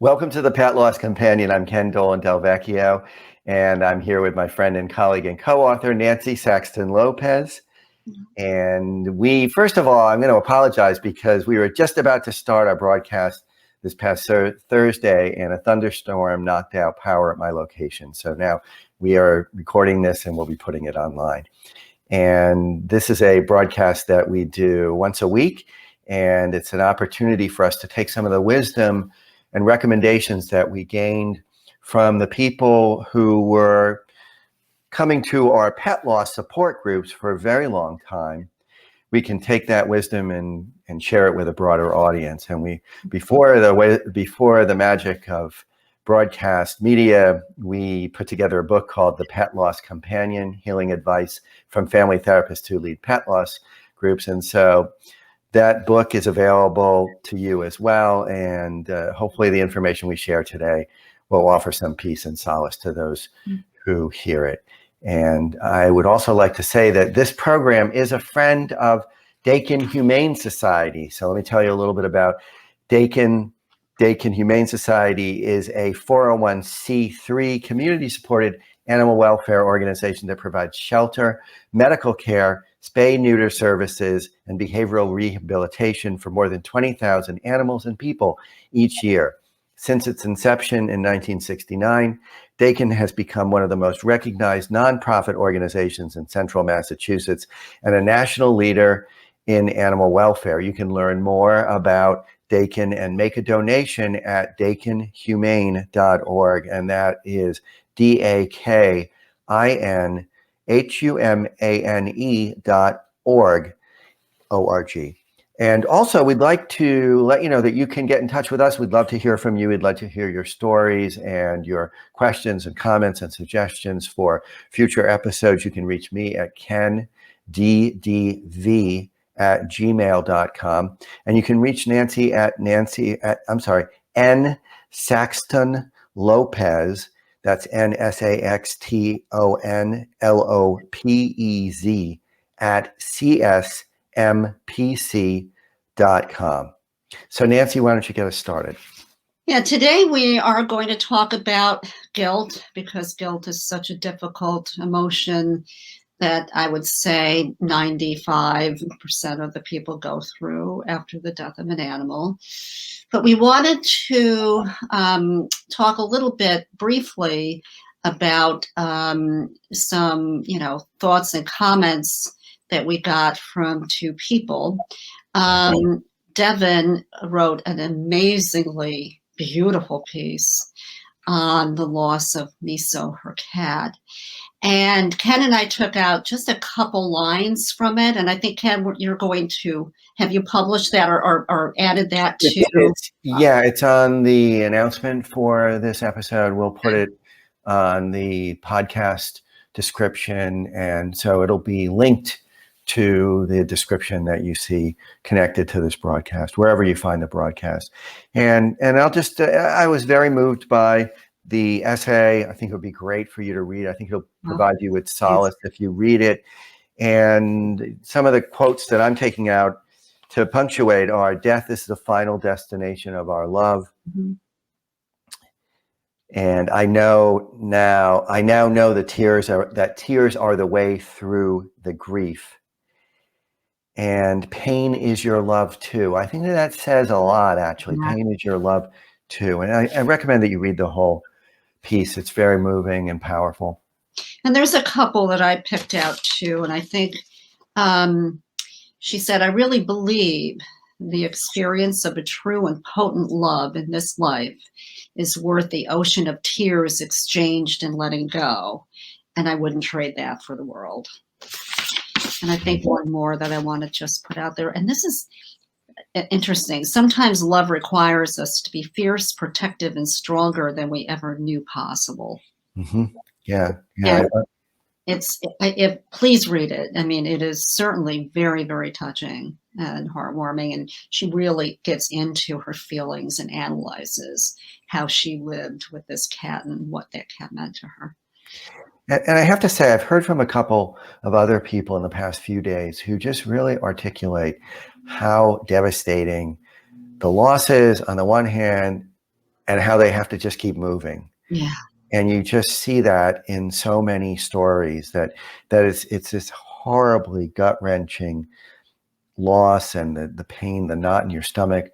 Welcome to the Pet Loss Companion. I'm Dolan-Del Vecchio, and I'm here with my friend and colleague and co-author, Nancy Saxton-Lopez. And first of all, I'm going to apologize because we were just about to start our broadcast this past Thursday, and a thunderstorm knocked out power at my location. So now we are recording this and we'll be putting it online. And this is a broadcast that we do once a week, and it's an opportunity for us to take some of the wisdom and recommendations that we gained from the people who were coming to our pet loss support groups for a very long time. We can take that wisdom and share it with a broader audience. And before the magic of broadcast media, we put together a book called The Pet Loss Companion: Healing Advice from Family Therapists Who Lead Pet Loss Groups. And so that book is available to you as well, and hopefully the information we share today will offer some peace and solace to those who hear it. And I would also like to say that this program is a friend of Dakin Humane Society. So let me tell you a little bit about Dakin. Dakin Humane Society is a 401c3 community-supported animal welfare organization that provides shelter, medical care, spay-neuter services, and behavioral rehabilitation for more than 20,000 animals and people each year. Since its inception in 1969, Dakin has become one of the most recognized nonprofit organizations in central Massachusetts and a national leader in animal welfare. You can learn more about Dakin and make a donation at dakinhumane.org, and that is DAKINHUMANE.org. And also, we'd like to let you know that you can get in touch with us. We'd love to hear from you. We'd love to hear your stories and your questions and comments and suggestions for future episodes. You can reach me at kenddv@gmail.com. And you can reach Nancy at nsaxtonlopez. That's nsaxtonlopez @csmpc.com. So Nancy, why don't you get us started? Yeah, today we are going to talk about guilt, because guilt is such a difficult emotion that I would say 95% of the people go through after the death of an animal. But we wanted to talk a little bit briefly about some, thoughts and comments that we got from two people. Devin wrote an amazingly beautiful piece on the loss of Miso, her cat. And Ken and I took out just a couple lines from it. And I think, Ken, have you published that or added that to? It's on the announcement for this episode. We'll put it on the podcast description. And so it'll be linked to the description that you see connected to this broadcast, wherever you find the broadcast. And I'll just, I was very moved by the essay. I think it would be great for you to read. I think it'll provide you with solace if you read it. And some of the quotes that I'm taking out to punctuate are: death is the final destination of our love. Mm-hmm. And I now know that tears are the way through the grief. And pain is your love too. I think that says a lot, actually. Yeah. Pain is your love too. And I recommend that you read the whole piece. It's very moving and powerful. And there's a couple that I picked out too. And I think she said, I really believe the experience of a true and potent love in this life is worth the ocean of tears exchanged and letting go. And I wouldn't trade that for the world. And I think one more that I want to just put out there, and this is interesting. Sometimes love requires us to be fierce, protective, and stronger than we ever knew possible. Mm-hmm. Yeah. Please read it. I mean, it is certainly very, very touching and heartwarming. And she really gets into her feelings and analyzes how she lived with this cat and what that cat meant to her. And I have to say, I've heard from a couple of other people in the past few days who just really articulate how devastating the loss is on the one hand, and how they have to just keep moving. Yeah. And you just see that in so many stories that it's this horribly gut-wrenching loss, and the pain, the knot in your stomach.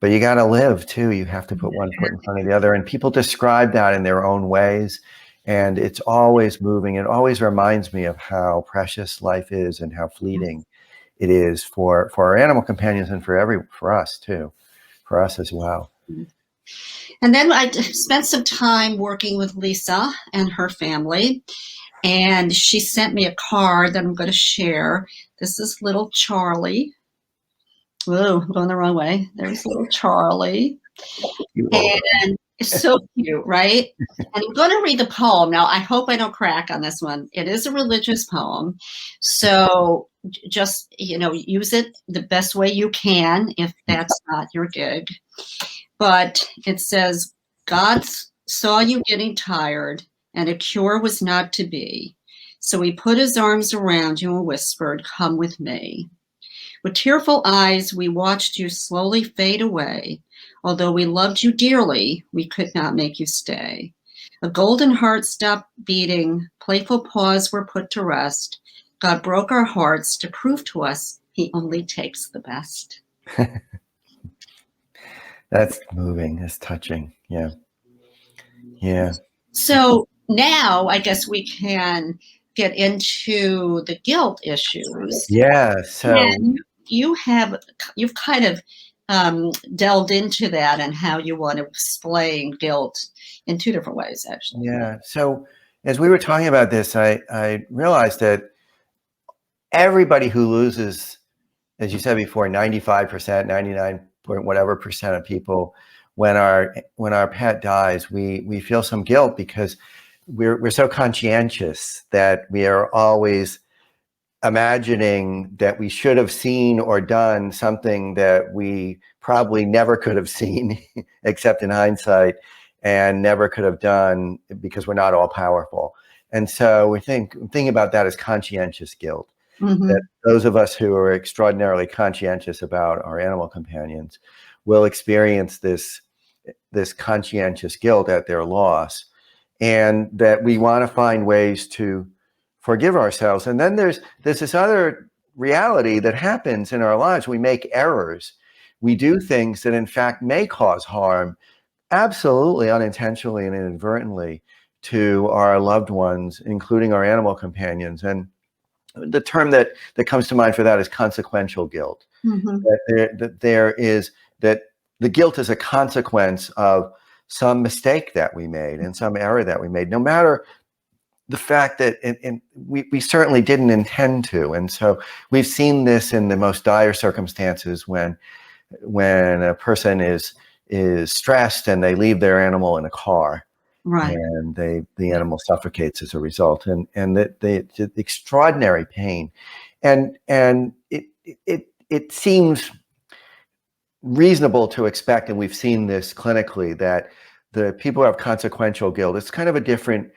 But you got to live too. You have to put one foot in front of the other. And people describe that in their own ways. And it's always moving. It always reminds me of how precious life is and how fleeting it is for our animal companions, and for us too, for us as well. And then I spent some time working with Lisa and her family, and she sent me a card that I'm going to share. This is little Charlie. Whoa, I'm going the wrong way. There's little Charlie. And it's so cute, right? And I'm going to read the poem. Now, I hope I don't crack on this one. It is a religious poem. So just, use it the best way you can if that's not your gig. But it says, God saw you getting tired, and a cure was not to be. So he put his arms around you and whispered, come with me. With tearful eyes, we watched you slowly fade away. Although we loved you dearly, we could not make you stay. A golden heart stopped beating, playful paws were put to rest. God broke our hearts to prove to us he only takes the best. That's moving. That's touching. Yeah. Yeah. So now I guess we can get into the guilt issues. Yeah. So and you've kind of delved into that and how you want to explain guilt in two different ways, actually. Yeah. So as we were talking about this, I realized that everybody who loses, as you said before, 95%, 99 point whatever percent of people, when our pet dies, we feel some guilt because we're so conscientious that we are always imagining that we should have seen or done something that we probably never could have seen except in hindsight, and never could have done because we're not all powerful. And so we thinking about that as conscientious guilt. Mm-hmm. That those of us who are extraordinarily conscientious about our animal companions will experience this conscientious guilt at their loss, and that we want to find ways to forgive ourselves. And then there's this other reality that happens in our lives. We make errors. We do things that in fact may cause harm, absolutely unintentionally and inadvertently, to our loved ones, including our animal companions. And the term that comes to mind for that is consequential guilt. Mm-hmm. That the guilt is a consequence of some mistake that we made and some error that we made, no matter the fact that we certainly didn't intend to. And so we've seen this in the most dire circumstances when a person is stressed and they leave their animal in a car. Right. And the animal suffocates as a result, and the extraordinary pain, and it seems reasonable to expect, and we've seen this clinically, that the people who have consequential guilt, it's kind of a different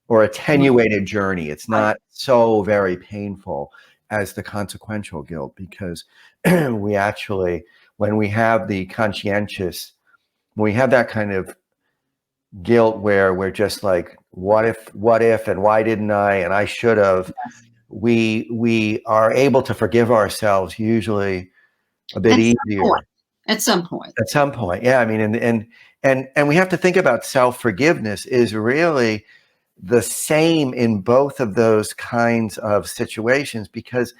or attenuated journey. It's not so very painful as the consequential guilt, because we actually, when we have the conscientious, when we have that kind of guilt where we're just like, what if, and why didn't I, and I should have, we are able to forgive ourselves usually a bit easier. At some point. Yeah. I mean, and we have to think about self-forgiveness is really the same in both of those kinds of situations, because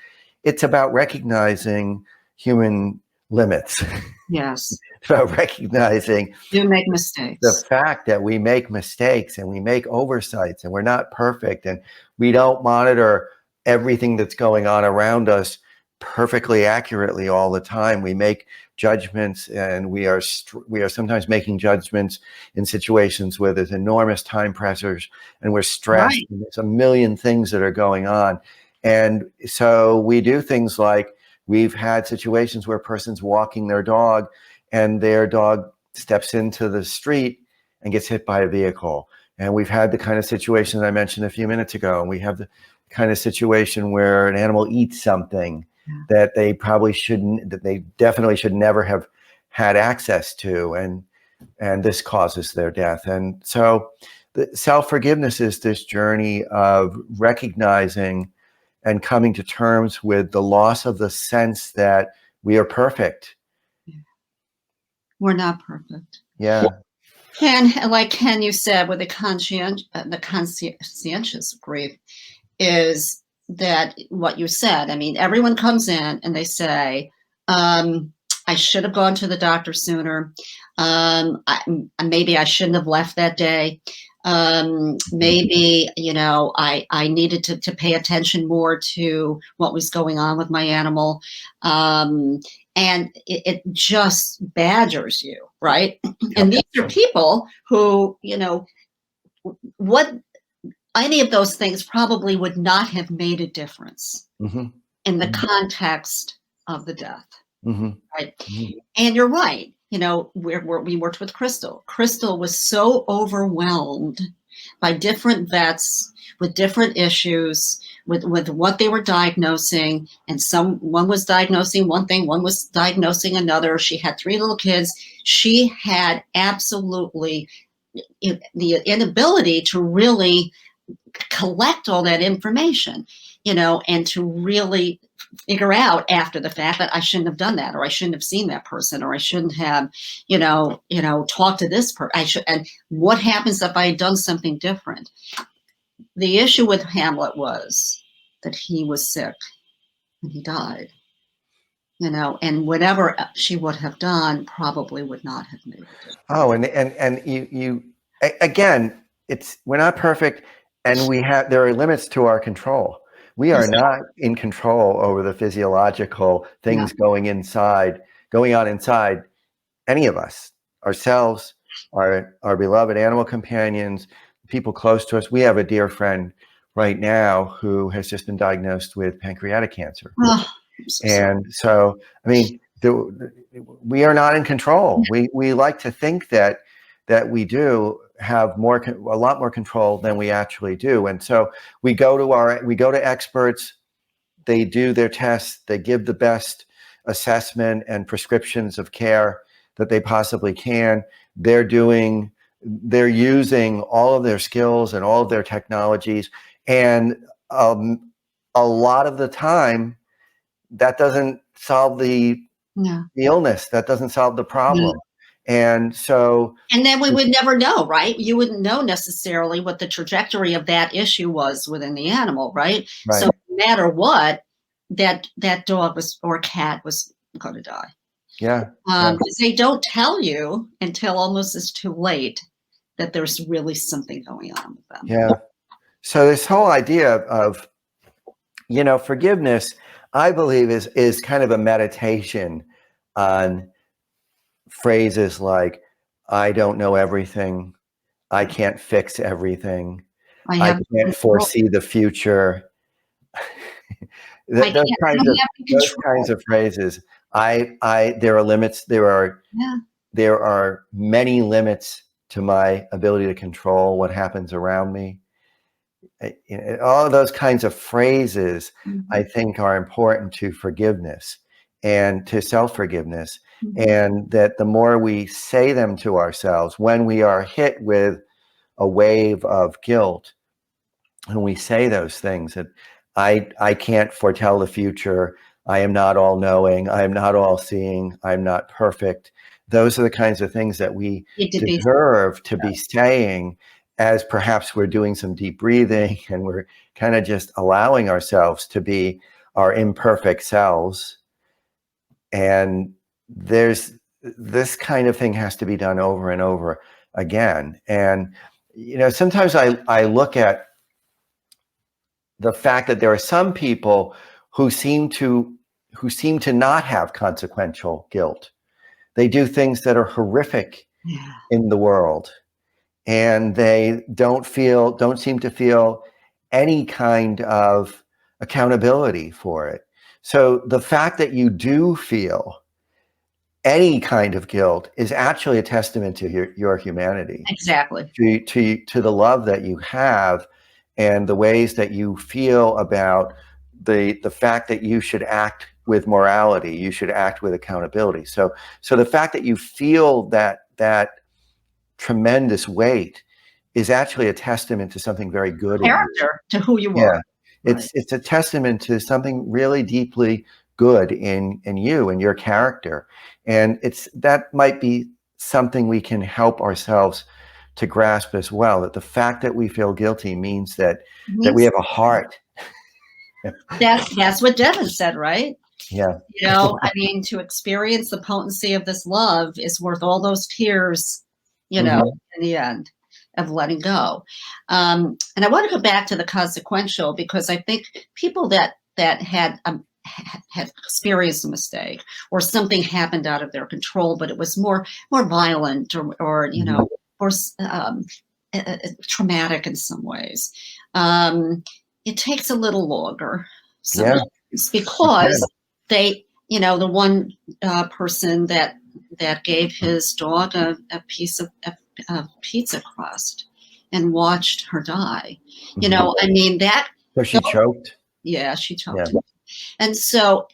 it's about recognizing human limits. Yes. It's about recognizing you make mistakes. The fact that we make mistakes and we make oversights and we're not perfect and we don't monitor everything that's going on around us perfectly accurately all the time. We make judgments, and we are sometimes making judgments in situations where there's enormous time pressures and we're stressed. Right. And there's a million things that are going on. And so we do things like, we've had situations where a person's walking their dog and their dog steps into the street and gets hit by a vehicle. And we've had the kind of situation I mentioned a few minutes ago. And we have the kind of situation where an animal eats something that they probably shouldn't, that they definitely should never have had access to. And and this causes their death. And so the self-forgiveness is this journey of recognizing and coming to terms with the loss of the sense that we are perfect. We're not perfect. Yeah. And like Ken, you said, with the conscientious grief is that what you said. I mean, everyone comes in and they say, I should have gone to the doctor sooner. Maybe I shouldn't have left that day. Maybe, I needed to pay attention more to what was going on with my animal. And it just badgers you, right? And these are people who, what any of those things probably would not have made a difference in the context of the death, right? And you're right. We worked with Crystal. Crystal was so overwhelmed by different vets with different issues, with what they were diagnosing. And one was diagnosing one thing, one was diagnosing another. She had 3 little kids. She had absolutely the inability to really collect all that information, and to really figure out after the fact that I shouldn't have done that, or I shouldn't have seen that person, or I shouldn't have, talked to this person. And what happens if I had done something different? The issue with Hamlet was that he was sick and he died, and whatever she would have done probably would not have made it. Oh, and you again, we're not perfect, and there are limits to our control. We are not in control over the physiological things going on inside any of us, ourselves, our beloved animal companions, people close to us. We have a dear friend right now who has just been diagnosed with pancreatic cancer. And so, I mean, we are not in control. We like to think that we do have a lot more control than we actually do. And so we go to experts, they do their tests, they give the best assessment and prescriptions of care that they possibly can. They're using all of their skills and all of their technologies. And a lot of the time, that doesn't solve the illness. That doesn't solve the problem. And then we would never know, right? You wouldn't know necessarily what the trajectory of that issue was within the animal, right? So no matter what, that dog or cat was going to die. Because they don't tell you until almost it's too late that there's really something going on with them. Yeah. So this whole idea of, forgiveness, I believe is kind of a meditation on phrases like, I don't know everything, I can't fix everything, I can't foresee the future. Those kinds of phrases. There are limits. There are many limits to my ability to control what happens around me. All of those kinds of phrases, I think, are important to forgiveness and to self-forgiveness. And that the more we say them to ourselves, when we are hit with a wave of guilt, and we say those things that I can't foretell the future, I am not all knowing, I am not all seeing, I'm not perfect. Those are the kinds of things that we deserve to be saying, as perhaps we're doing some deep breathing and we're kind of just allowing ourselves to be our imperfect selves. And this kind of thing has to be done over and over again. And, sometimes I look at the fact that there are some people who seem to not have consequential guilt. They do things that are horrific in the world, and they don't seem to feel any kind of accountability for it. So the fact that you do feel any kind of guilt is actually a testament to your humanity. Exactly. To the love that you have and the ways that you feel about the fact that you should act with morality, you should act with accountability. So the fact that you feel that tremendous weight is actually a testament to something very good in you. Character to who you Yeah. are. It's a testament to something really deeply good in you and your character. And that might be something we can help ourselves to grasp as well, that the fact that we feel guilty means that we have a heart. That's what Devin said, right? Yeah. You know, I mean, to experience the potency of this love is worth all those tears, you know, in the end of letting go. And I want to go back to the consequential, because I think people that had experienced a mistake or something happened out of their control, but it was more violent or you know, or traumatic in some ways. It takes a little longer sometimes because they, you know, the one person that gave his dog a piece of pizza crust and watched her die. You know, I mean that. So she choked. Yeah, she choked. And so,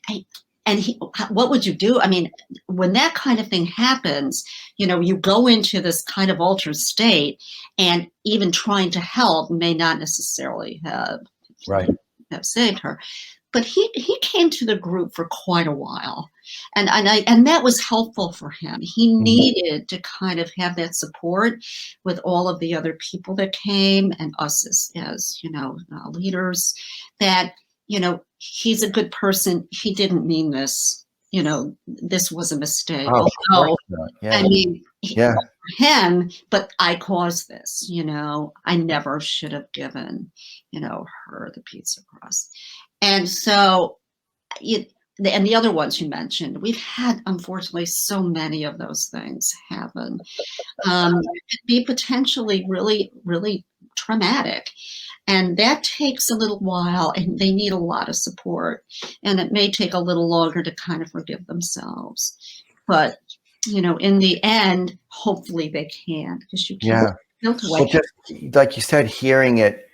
what would you do? I mean, when that kind of thing happens, you know, you go into this kind of altered state, and even trying to help may not necessarily have saved her. But he came to the group for quite a while, and that was helpful for him. He needed to kind of have that support with all of the other people that came, and us as you know, leaders, that, you know, he's a good person. He didn't mean this. You know, this was a mistake. I mean, for him, but I caused this. You know, I never should have given, you know, her the pizza crust. And so, and the other ones you mentioned, we've had, unfortunately, so many of those things happen. It could be potentially really, really traumatic. And that takes a little while, and they need a lot of support. And it may take a little longer to kind of forgive themselves. But, you know, in the end, hopefully they can, because you can't guilt away. Well, just like you said, hearing it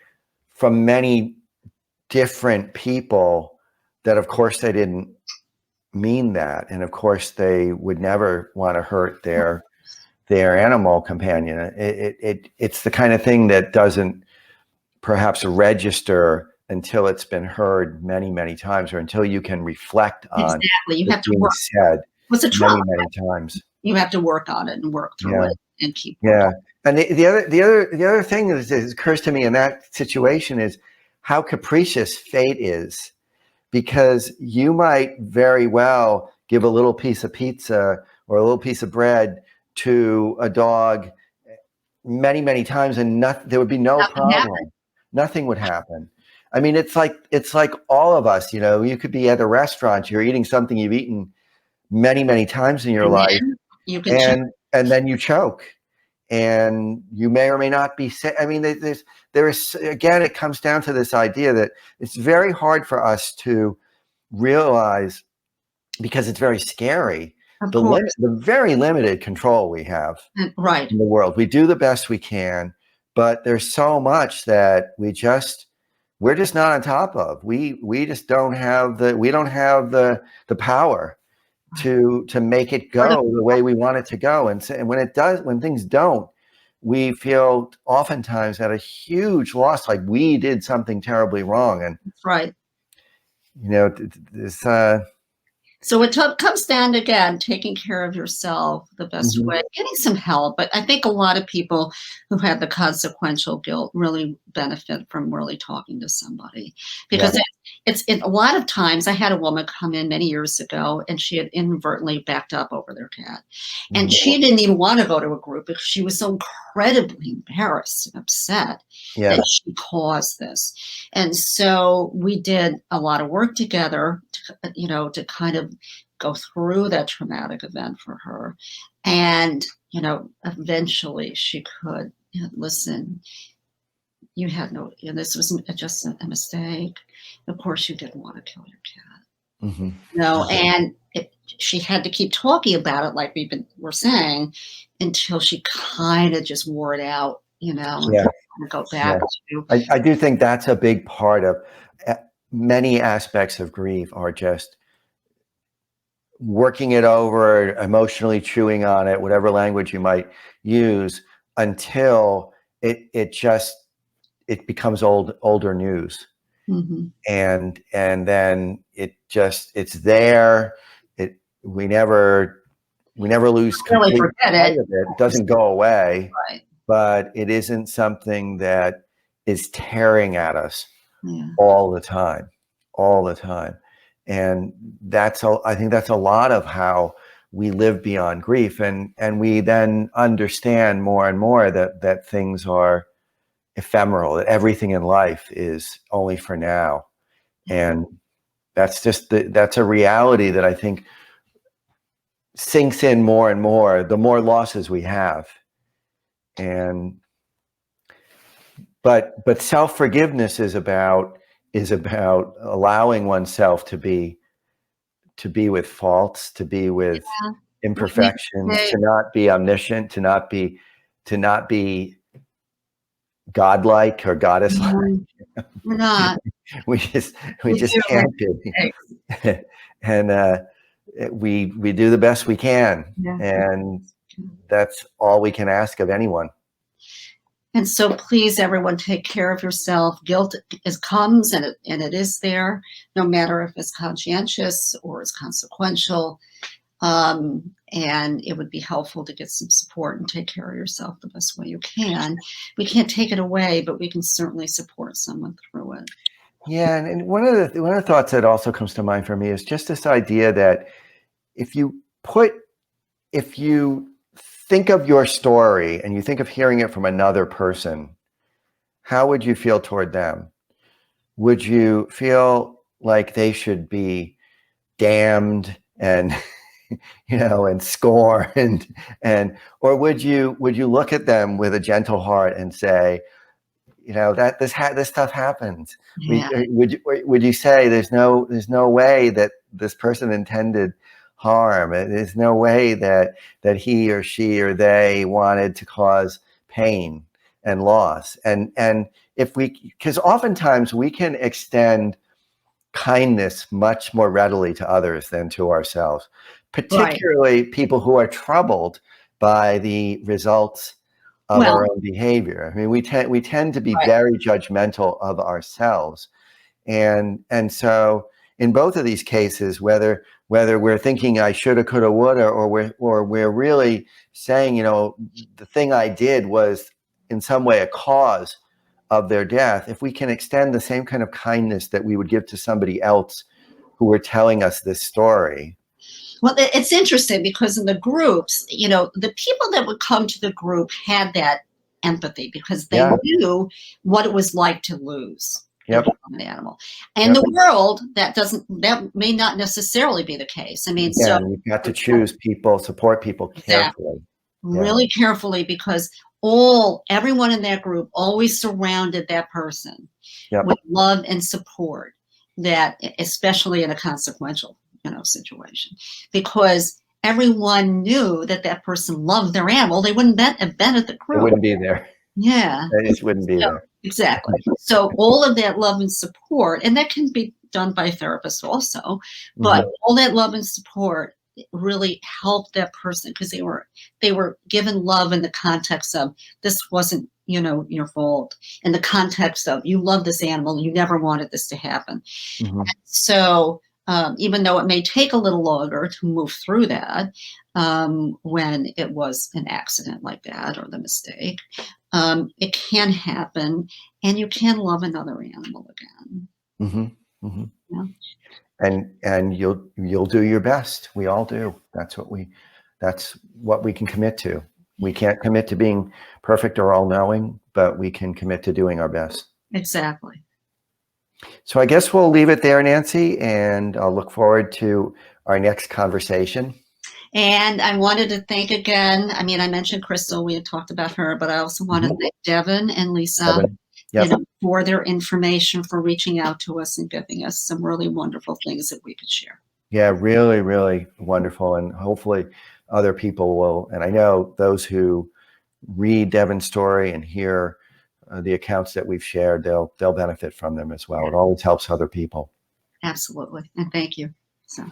from many different people, that of course they didn't mean that, and of course they would never want to hurt their animal companion. It's the kind of thing that doesn't perhaps register until it's been heard many, many times, or until you can reflect on you have to work. Said What's a trauma? many times. You have to work on it and work through it and keep working. And the other thing that occurs to me in that situation is how capricious fate is, because you might very well give a little piece of pizza or a little piece of bread to a dog many, many times, and there would be nothing problem. Nothing would happen. I mean, it's like all of us, you know, you could be at a restaurant, you're eating something you've eaten many, many times in your life, and then you choke, and you may or may not be sick. I mean, there is, again, it comes down to this idea that it's very hard for us to realize, because it's very scary, the very limited control we have in the world. We do the best we can, but there's so much that we're just not on top of. We just don't have the power to make it go the way we want it to go. And when things don't, we feel oftentimes at a huge loss, like we did something terribly wrong. And you know, this. So it comes down to, again, taking care of yourself the best way, getting some help. But I think a lot of people who have the consequential guilt really benefit from really talking to somebody, because it's a lot of times. I had a woman come in many years ago, and she had inadvertently backed up over their cat, and she didn't even want to go to a group because she was so incredibly embarrassed and upset that she caused this. And so we did a lot of work together, to kind of go through that traumatic event for her. And, you know, eventually she could listen. You had this was just a mistake. Of course, you didn't want to kill your cat. No, and she had to keep talking about it, like we're saying, until she kind of just wore it out, you know, and go back to. I do think that's a big part of many aspects of grief, are just working it over, emotionally chewing on it, whatever language you might use, until it becomes older news. Mm-hmm. And then it's there. We never lose Really complete forget sight it. of it. It doesn't go away, Right. but it isn't something that is tearing at us Yeah. all the time. And I think that's a lot of how we live beyond grief, and we then understand more and more that things are ephemeral, that everything in life is only for now. And that's a reality that I think sinks in more and more the more losses we have. And but self-forgiveness is about allowing oneself to be with faults, to be with imperfections, to not be omniscient, to not be godlike or goddess-like. We're not. we just can't be. And we do the best we can, and that's all we can ask of anyone. And so please, everyone, take care of yourself. Guilt comes, and it is there, no matter if it's conscientious or it's consequential. And it would be helpful to get some support and take care of yourself the best way you can. We can't take it away, but we can certainly support someone through it. Yeah, and one of the thoughts that also comes to mind for me is just this idea that if you think of your story and you think of hearing it from another person, how would you feel toward them? Would you feel like they should be damned and and scorned, or would you look at them with a gentle heart and say, that this stuff happens? Yeah. Would you say there's no way that this person intended harm? There's no way that he or she or they wanted to cause pain and loss. And because oftentimes we can extend kindness much more readily to others than to ourselves, particularly people who are troubled by the results of our own behavior. I mean, we tend to be very judgmental of ourselves. And so in both of these cases, whether we're thinking I shoulda, coulda, woulda, or we're really saying, the thing I did was in some way a cause of their death, if we can extend the same kind of kindness that we would give to somebody else who were telling us this story. Well, it's interesting because in the groups, the people that would come to the group had that empathy because they knew what it was like to lose an animal. And the world, that may not necessarily be the case. I mean, so you've got to choose people, support people carefully. Really carefully, because everyone in that group always surrounded that person with love and support, that especially in a consequential situation, because everyone knew that person loved their animal. They wouldn't have been at the group. They wouldn't be there. Yeah. They just wouldn't be there. Exactly. So all of that love and support, and that can be done by therapists also, but all that love and support really helped that person, because they were given love in the context of, this wasn't your fault, in the context of, you love this animal, you never wanted this to happen. So even though it may take a little longer to move through that, when it was an accident like that or the mistake, it can happen, and you can love another animal again. Yeah. And you'll do your best. We all do. That's what we can commit to. We can't commit to being perfect or all-knowing, but we can commit to doing our best. Exactly. So I guess we'll leave it there, Nancy, and I'll look forward to our next conversation. And I wanted to thank again, I mentioned Crystal, we had talked about her, but I also want to thank Devin and Lisa for their information, for reaching out to us and giving us some really wonderful things that we could share. Yeah, really, really wonderful. And hopefully other people will, and I know those who read Devin's story and hear the accounts that we've shared, they'll benefit from them as well. It always helps other people. Absolutely. And thank you. So.